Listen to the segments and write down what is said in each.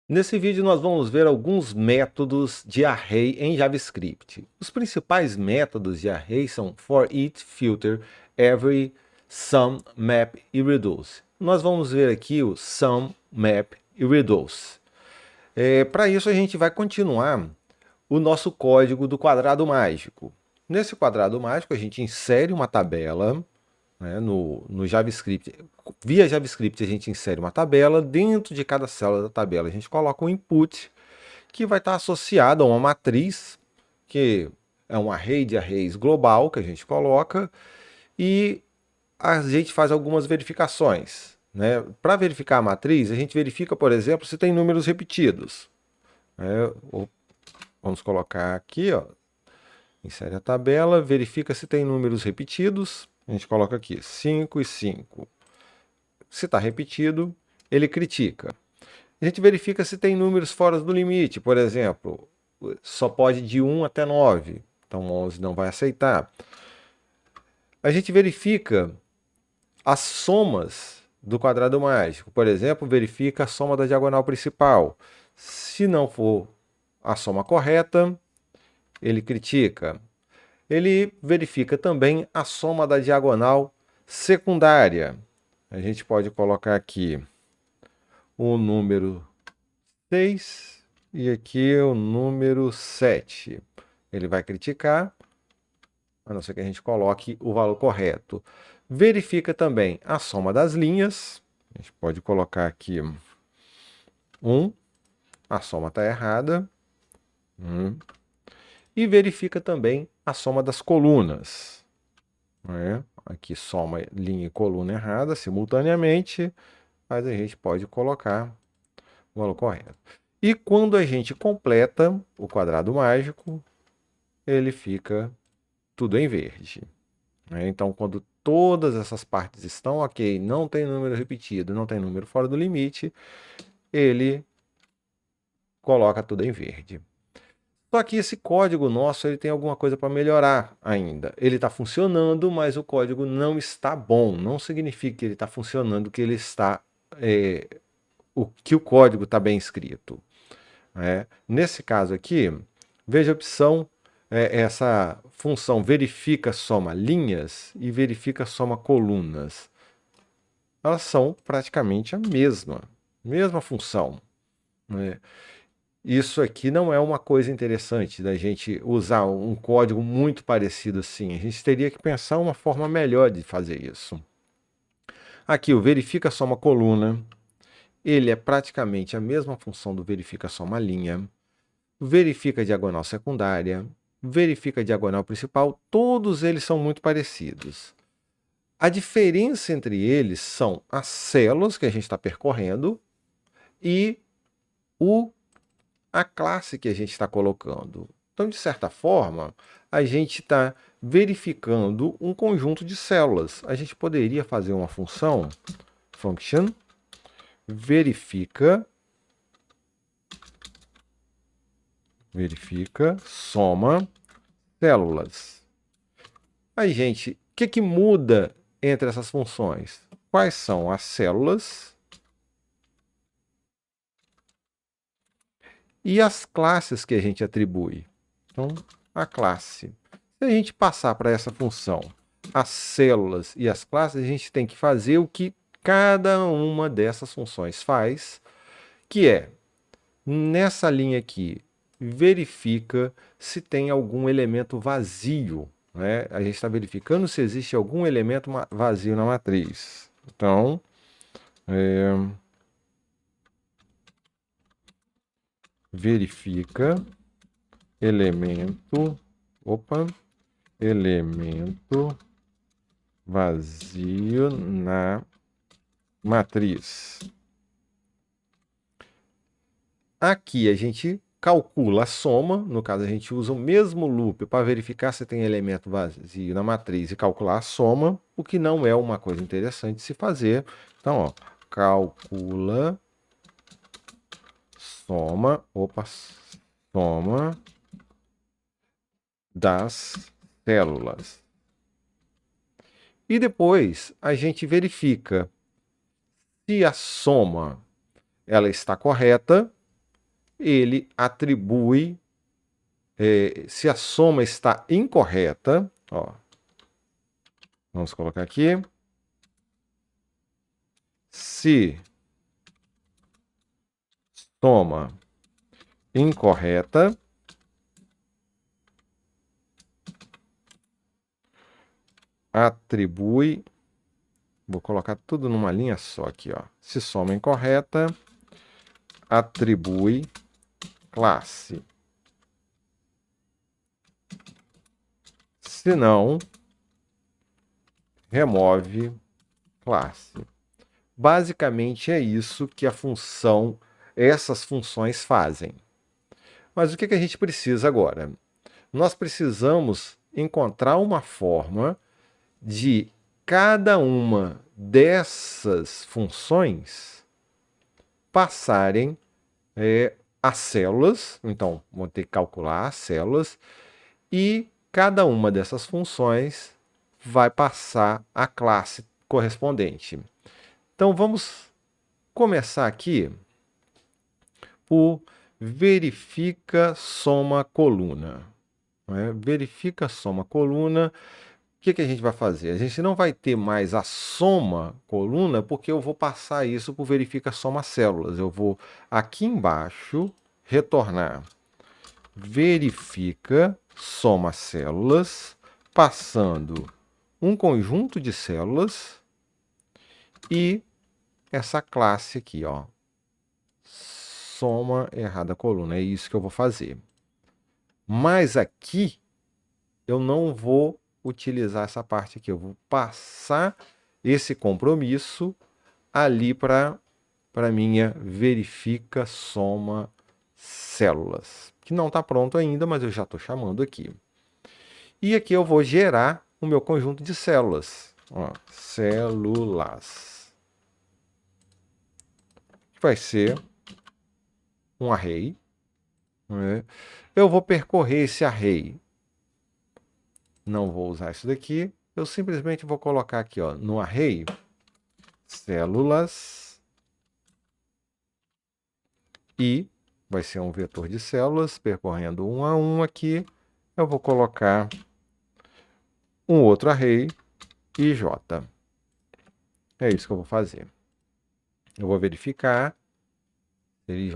Nesse vídeo nós vamos ver alguns métodos de array em JavaScript. Os principais métodos de array são for, each, filter, every, sum, map e reduce. Nós vamos ver aqui o sum, map e reduce. Para isso a gente vai continuar o nosso código do quadrado mágico. Nesse quadrado mágico a gente insere uma tabela, né, no JavaScript. Via JavaScript a gente insere uma tabela, dentro de cada célula da tabela a gente coloca um input que vai estar associado a uma matriz, que é um array de arrays global que a gente coloca, e a gente faz algumas verificações. Né? Para verificar a matriz, a gente verifica, por exemplo, se tem números repetidos. Né? Vamos colocar aqui, ó, insere a tabela, verifica se tem números repetidos. A gente coloca aqui 5 e 5. Se está repetido, ele critica. A gente verifica se tem números fora do limite. Por exemplo, só pode de 1 até 9. Então 11 não vai aceitar. A gente verifica as somas do quadrado mágico. Por exemplo, verifica a soma da diagonal principal. Se não for a soma correta, ele critica. Ele verifica também a soma da diagonal secundária. A gente pode colocar aqui o número 6 e aqui o número 7. Ele vai criticar, a não ser que a gente coloque o valor correto. Verifica também a soma das linhas. A gente pode colocar aqui 1. A soma está errada. E verifica também a soma das colunas. Aqui soma linha e coluna errada simultaneamente, mas a gente pode colocar o valor correto. E quando a gente completa o quadrado mágico, ele fica tudo em verde. Então, quando todas essas partes estão ok, não tem número repetido, não tem número fora do limite, ele coloca tudo em verde. Só que esse código nosso ele tem alguma coisa para melhorar ainda. Ele está funcionando, mas o código não está bom. Não significa que ele está funcionando, que ele está que o código está bem escrito. Nesse caso aqui, veja a opção, essa função verifica soma linhas e verifica soma colunas. Elas são praticamente a mesma função. Isso aqui não é uma coisa interessante da gente usar um código muito parecido assim. A gente teria que pensar uma forma melhor de fazer isso. Aqui o verifica soma coluna. Ele é praticamente a mesma função do verifica soma linha. Verifica a diagonal secundária. Verifica a diagonal principal. Todos eles são muito parecidos. A diferença entre eles são as células que a gente está percorrendo e a classe que a gente está colocando. Então, de certa forma, a gente está verificando um conjunto de células. A gente poderia fazer uma função, function, verifica soma células. Aí, gente, o que muda entre essas funções? Quais são as células e as classes que a gente atribui? Então, a classe. Se a gente passar para essa função as células e as classes, a gente tem que fazer o que cada uma dessas funções faz, que é, nessa linha aqui, verifica se tem algum elemento vazio. A gente está verificando se existe algum elemento vazio na matriz. Então, verifica elemento vazio na matriz. Aqui a gente calcula a soma, no caso a gente usa o mesmo loop para verificar se tem elemento vazio na matriz e calcular a soma, o que não é uma coisa interessante de se fazer. Então, ó, calcula soma das células. E depois a gente verifica se a soma ela está correta ele atribui, se a soma está incorreta, ó, vamos colocar aqui, se soma incorreta, atribui, vou colocar tudo numa linha só aqui, ó. Se soma incorreta, atribui classe. Se não, remove classe. Basicamente é isso que essas funções fazem. Mas o que a gente precisa agora? Nós precisamos encontrar uma forma de cada uma dessas funções passarem as células. Então, vou ter que calcular as células e cada uma dessas funções vai passar a classe correspondente. Então, vamos começar aqui por verifica soma coluna. Verifica soma coluna. O que a gente vai fazer? A gente não vai ter mais a soma coluna, porque eu vou passar isso por verifica soma células. Eu vou aqui embaixo retornar verifica soma células, passando um conjunto de células e essa classe aqui, ó, soma errada coluna. É isso que eu vou fazer. Mas aqui eu não vou utilizar essa parte aqui. Eu vou passar esse compromisso ali para minha verifica soma células, que não está pronto ainda, mas eu já estou chamando aqui. E aqui eu vou gerar o meu conjunto de células. Ó, células. Vai ser um array. Né? Eu vou percorrer esse array. Não vou usar isso daqui. Eu simplesmente vou colocar aqui, ó, no array células e vai ser um vetor de células percorrendo um a um aqui. Eu vou colocar um outro array ij. É isso que eu vou fazer. Eu vou verificar ij.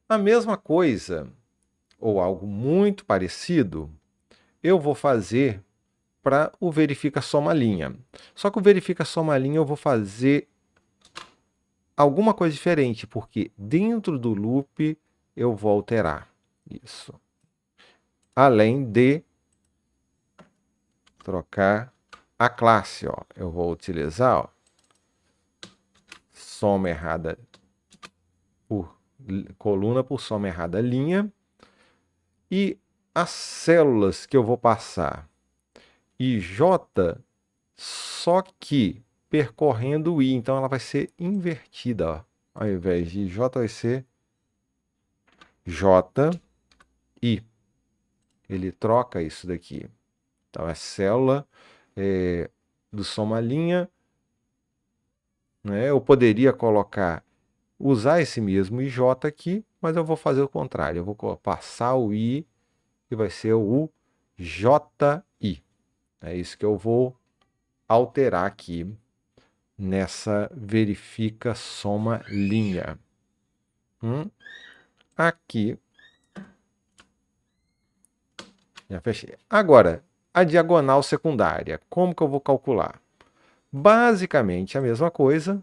A mesma coisa, ou algo muito parecido, eu vou fazer para o verifica soma linha. Só que o verifica soma linha eu vou fazer alguma coisa diferente, porque dentro do loop eu vou alterar isso. Além de trocar a classe, ó, eu vou utilizar, ó, soma errada por coluna por soma errada linha. E as células que eu vou passar ij, só que percorrendo o i. Então ela vai ser invertida. Ó. Ao invés de ij, vai ser ji. Ele troca isso daqui. Então é célula do soma linha. Né? Eu poderia usar esse mesmo ij aqui, mas eu vou fazer o contrário. Eu vou passar o i e vai ser o ji. É isso que eu vou alterar aqui nessa verifica soma linha. Aqui. Já fechei. Agora, a diagonal secundária. Como que eu vou calcular? Basicamente a mesma coisa.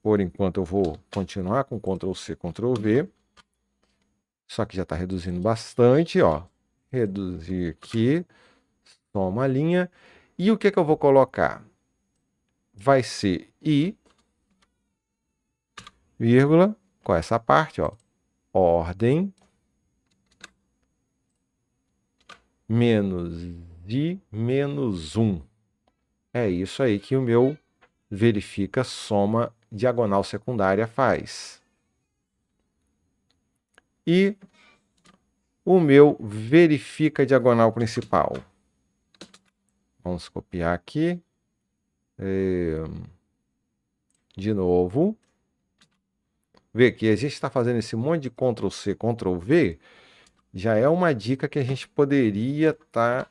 Por enquanto eu vou continuar com Ctrl+C, Ctrl+V. Só que já está reduzindo bastante, ó. Reduzir aqui. Soma linha. E o que eu vou colocar? Vai ser i, vírgula, com essa parte, ó, ordem menos i menos 1. É isso aí que o meu verifica soma diagonal secundária faz. E o meu verifica diagonal principal. Vamos copiar aqui. De novo. Vê que a gente está fazendo esse monte de Ctrl+C, Ctrl+V, já é uma dica que a gente poderia estar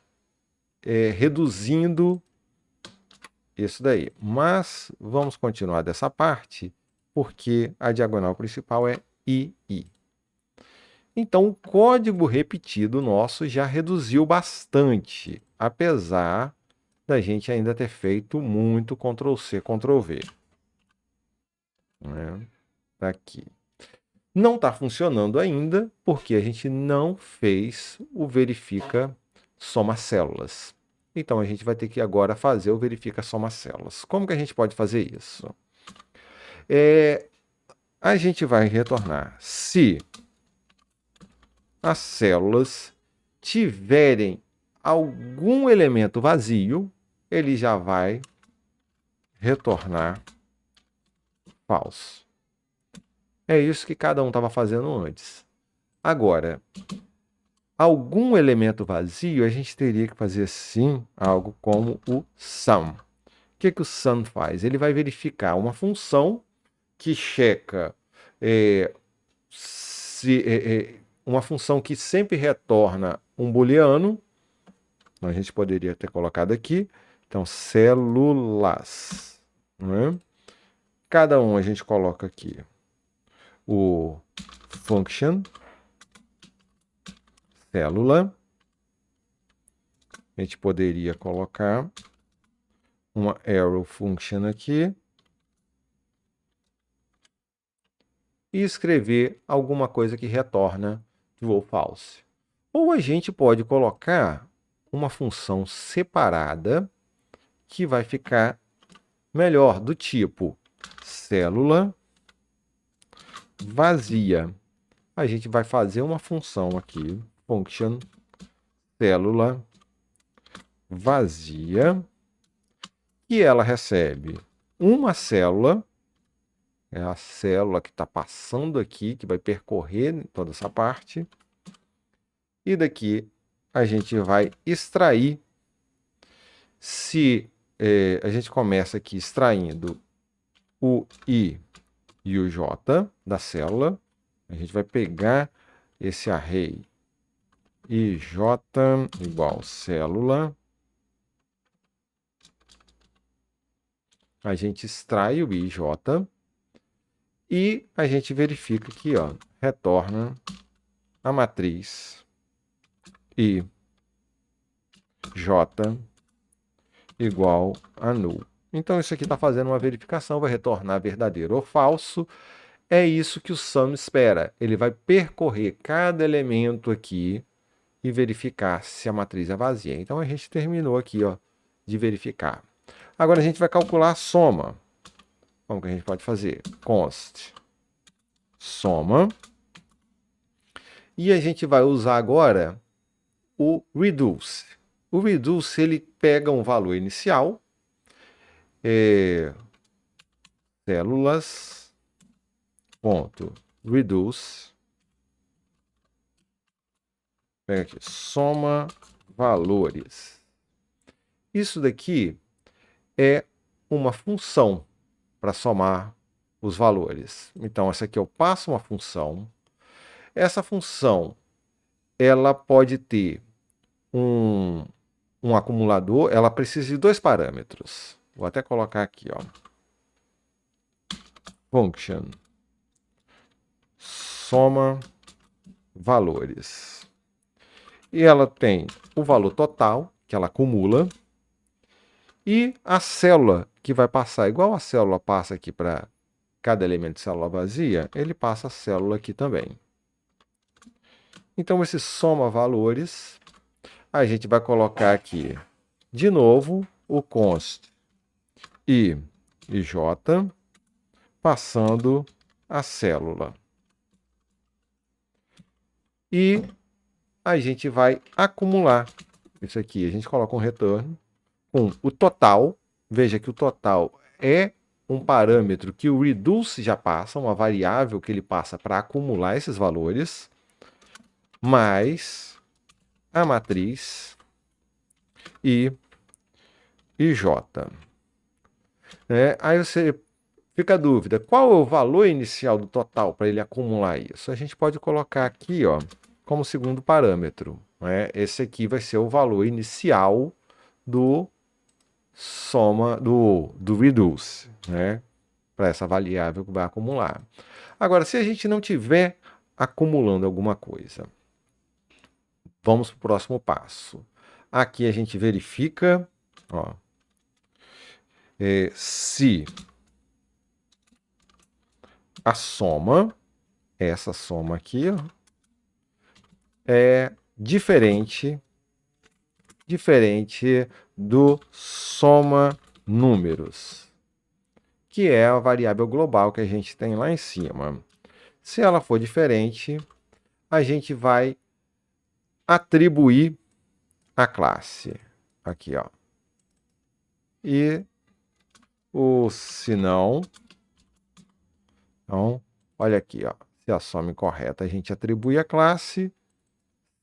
reduzindo isso daí. Mas vamos continuar dessa parte, porque a diagonal principal é II. Então, o código repetido nosso já reduziu bastante, apesar da gente ainda ter feito muito Ctrl+C, Ctrl+V. Né? Tá aqui. Não está funcionando ainda, porque a gente não fez o verifica soma células. Então, a gente vai ter que agora fazer o verifica soma células. Como que a gente pode fazer isso? A gente vai retornar se as células tiverem algum elemento vazio, ele já vai retornar falso. É isso que cada um estava fazendo antes. Agora, algum elemento vazio, a gente teria que fazer sim algo como o sum. O que o sum faz? Ele vai verificar uma função que checa uma função que sempre retorna um booleano. A gente poderia ter colocado aqui. Então, células. Né? Cada um a gente coloca aqui o function célula. A gente poderia colocar uma arrow function aqui e escrever alguma coisa que retorna true ou false. Ou a gente pode colocar uma função separada que vai ficar melhor, do tipo célula vazia. A gente vai fazer uma função aqui, function célula vazia, e ela recebe uma célula, é a célula que está passando aqui, que vai percorrer toda essa parte, e daqui a gente vai extrair. Se a gente começa aqui extraindo o I e o J da célula, a gente vai pegar esse array IJ igual célula. A gente extrai o IJ e a gente verifica aqui, ó, retorna a matriz IJ igual a null. Então isso aqui está fazendo uma verificação, vai retornar verdadeiro ou falso. É isso que o sum espera. Ele vai percorrer cada elemento aqui e verificar se a matriz é vazia. Então a gente terminou aqui, ó, de verificar. Agora a gente vai calcular a soma. Como que a gente pode fazer? Const soma. E a gente vai usar agora o reduce. O reduce, ele pega um valor inicial, células, ponto, reduce, pega aqui, soma valores. Isso daqui é uma função para somar os valores. Então, essa aqui eu passo uma função. Essa função, ela pode ter um acumulador, ela precisa de dois parâmetros. Vou até colocar aqui, ó. Function soma valores. E ela tem o valor total, que ela acumula, e a célula que vai passar, igual a célula passa aqui para cada elemento de célula vazia, ele passa a célula aqui também. Então, esse soma valores, a gente vai colocar aqui, de novo, o const I e J, passando a célula. E a gente vai acumular isso aqui. A gente coloca um return com o total. Veja que o total é um parâmetro que o reduce já passa, uma variável que ele passa para acumular esses valores, mais a matriz I e J. Aí você Fica a dúvida, qual é o valor inicial do total para ele acumular isso? A gente pode colocar aqui, ó, como segundo parâmetro, né? Esse aqui vai ser o valor inicial do soma do reduce, né? Para essa variável que vai acumular. Agora, se a gente não tiver acumulando alguma coisa, vamos para o próximo passo. Aqui a gente verifica, ó, se a soma, essa soma aqui, ó, é diferente do soma números, que é a variável global que a gente tem lá em cima. Se ela for diferente, a gente vai atribuir a classe. Aqui, ó. E o se não, então, olha aqui, ó. Se a soma incorreta, a gente atribui a classe.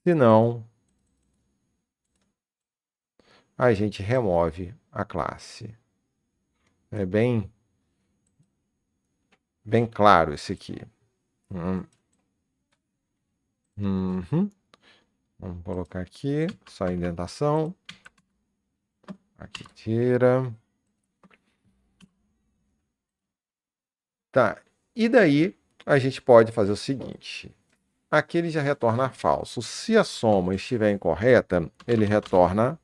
Se não, a gente remove a classe. É bem claro esse aqui. Uhum. Vamos colocar aqui, só a indentação. Aqui tira. Tá, e daí a gente pode fazer o seguinte. Aqui ele já retorna falso. Se a soma estiver incorreta, ele retorna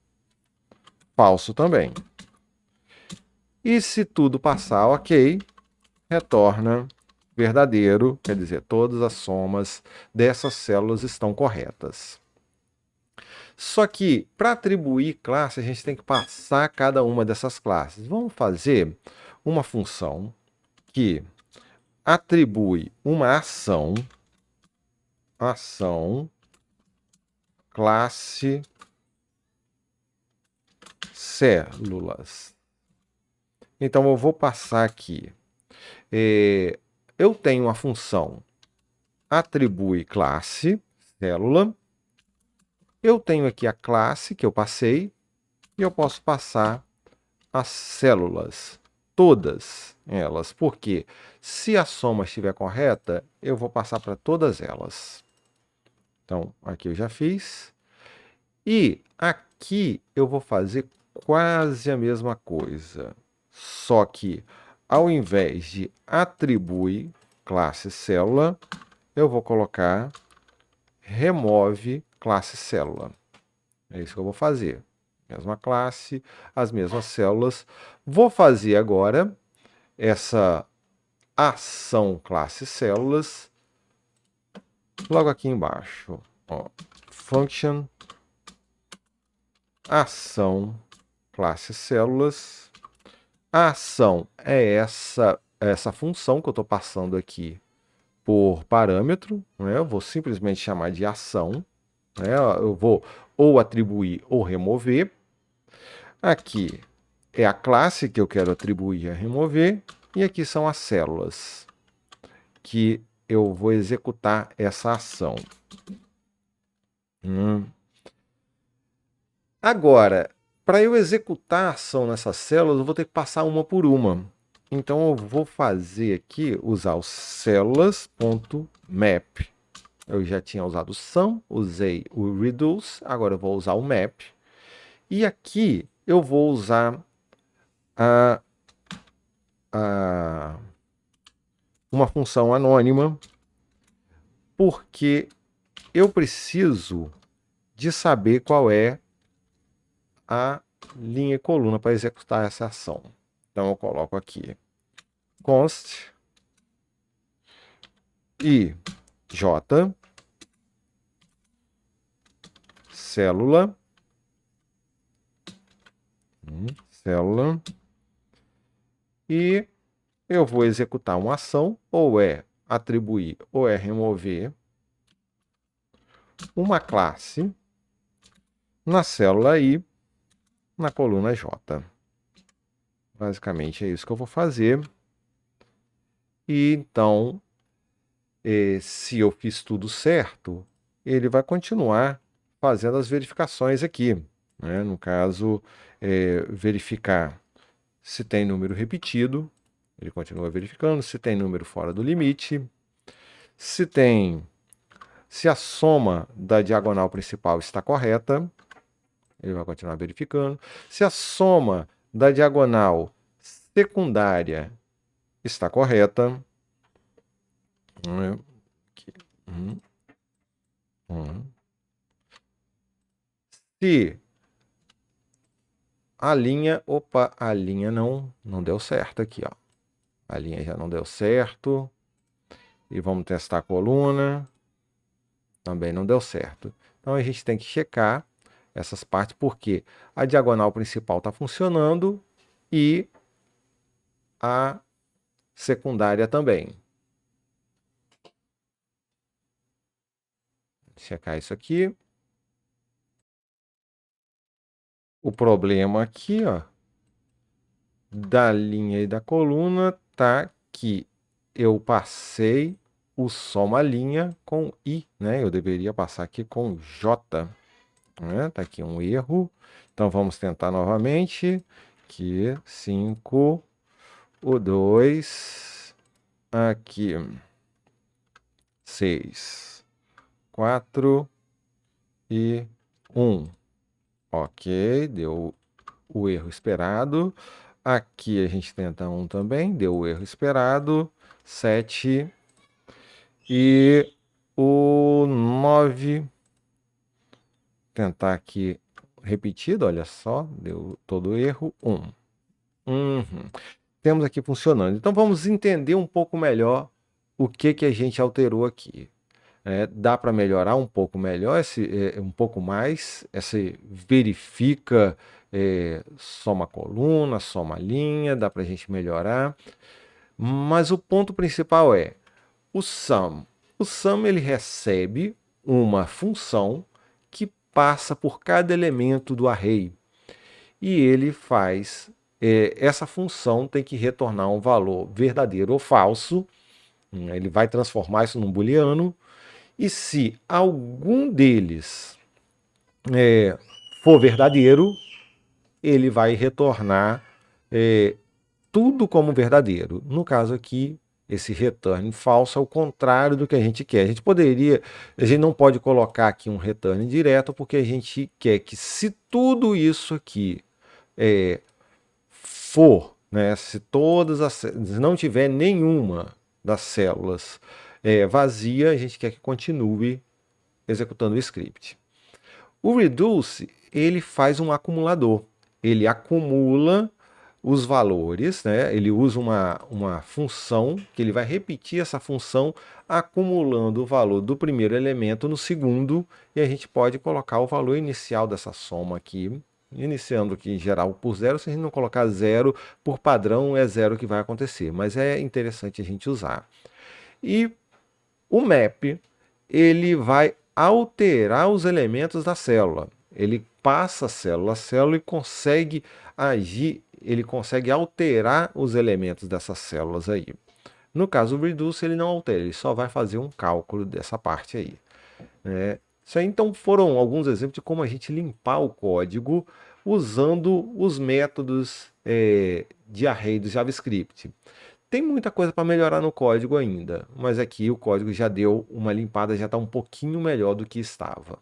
falso também. E se tudo passar ok, retorna verdadeiro, quer dizer, todas as somas dessas células estão corretas. Só que, para atribuir classe, a gente tem que passar cada uma dessas classes. Vamos fazer uma função que atribui uma ação classe células. Então, eu vou passar aqui. Eu tenho a função atribui classe célula. Eu tenho aqui a classe que eu passei e eu posso passar as células, todas elas, porque se a soma estiver correta, eu vou passar para todas elas. Então, aqui eu já fiz. E aqui eu vou fazer quase a mesma coisa, só que ao invés de atribui classe célula, eu vou colocar remove classe célula. É isso que eu vou fazer. Mesma classe, as mesmas células. Vou fazer agora essa ação classe células logo aqui embaixo. Ó, function ação classe células. A ação é essa função que eu estou passando aqui por parâmetro, né? Eu vou simplesmente chamar de ação, né? Eu vou ou atribuir ou remover. Aqui é a classe que eu quero atribuir e remover, e aqui são as células que eu vou executar essa ação. Agora, para eu executar a ação nessas células, eu vou ter que passar uma por uma. Então, eu vou fazer aqui, usar o células.map. Eu já tinha usado o sum, usei o reduce, agora eu vou usar o map. E aqui eu vou usar uma função anônima, porque eu preciso de saber qual é a linha e coluna para executar essa ação. Então eu coloco aqui const i j célula e eu vou executar uma ação, ou é atribuir ou é remover uma classe na célula I, na coluna J. Basicamente é isso que eu vou fazer. E então, se eu fiz tudo certo, ele vai continuar fazendo as verificações aqui, né? No caso, verificar se tem número repetido, Ele continua verificando se tem número fora do limite, se a soma da diagonal principal está correta. Ele vai continuar verificando. Se a soma da diagonal secundária está correta. Se a linha... Opa, a linha não deu certo aqui, ó. A linha já não deu certo. E vamos testar a coluna. Também não deu certo. Então a gente tem que checar essas partes, porque a diagonal principal está funcionando e a secundária também. Checar isso aqui. O problema aqui, ó, da linha e da coluna tá que eu passei o soma-linha com I, né? Eu deveria passar aqui com J, né? Tá aqui um erro. Então vamos tentar novamente. Aqui, 5, o 2, aqui, 6, 4 e 1. Ok, deu o erro esperado. Aqui a gente tenta 1 também, deu o erro esperado. 7 e o 9. Tentar aqui repetido, olha só, deu todo o erro. 1. Temos aqui funcionando. Então vamos entender um pouco melhor o que a gente alterou aqui. Dá para melhorar um pouco melhor, um pouco mais. Verifica, soma coluna, soma linha, dá para a gente melhorar. Mas o ponto principal é o sum. O sum ele recebe uma função que passa por cada elemento do array. E ele faz, essa função tem que retornar um valor verdadeiro ou falso. Ele vai transformar isso num booleano. E se algum deles for verdadeiro, ele vai retornar tudo como verdadeiro. No caso aqui, esse return falso é o contrário do que a gente quer. A gente não pode colocar aqui um return direto, porque a gente quer que se tudo isso aqui for, né, se não tiver nenhuma das células vazia, a gente quer que continue executando o script. O reduce, ele faz um acumulador. Ele acumula os valores, né? Ele usa uma função, que ele vai repetir essa função, acumulando o valor do primeiro elemento no segundo, e a gente pode colocar o valor inicial dessa soma aqui, iniciando aqui em geral por 0. Se a gente não colocar 0, por padrão é 0 que vai acontecer, mas é interessante a gente usar. E o map, ele vai alterar os elementos da célula. Ele passa célula a célula e consegue agir, ele consegue alterar os elementos dessas células aí. No caso do reduce, ele não altera, ele só vai fazer um cálculo dessa parte aí. Isso aí, então, foram alguns exemplos de como a gente limpar o código usando os métodos de array do JavaScript. Tem muita coisa para melhorar no código ainda, mas aqui o código já deu uma limpada, já está um pouquinho melhor do que estava.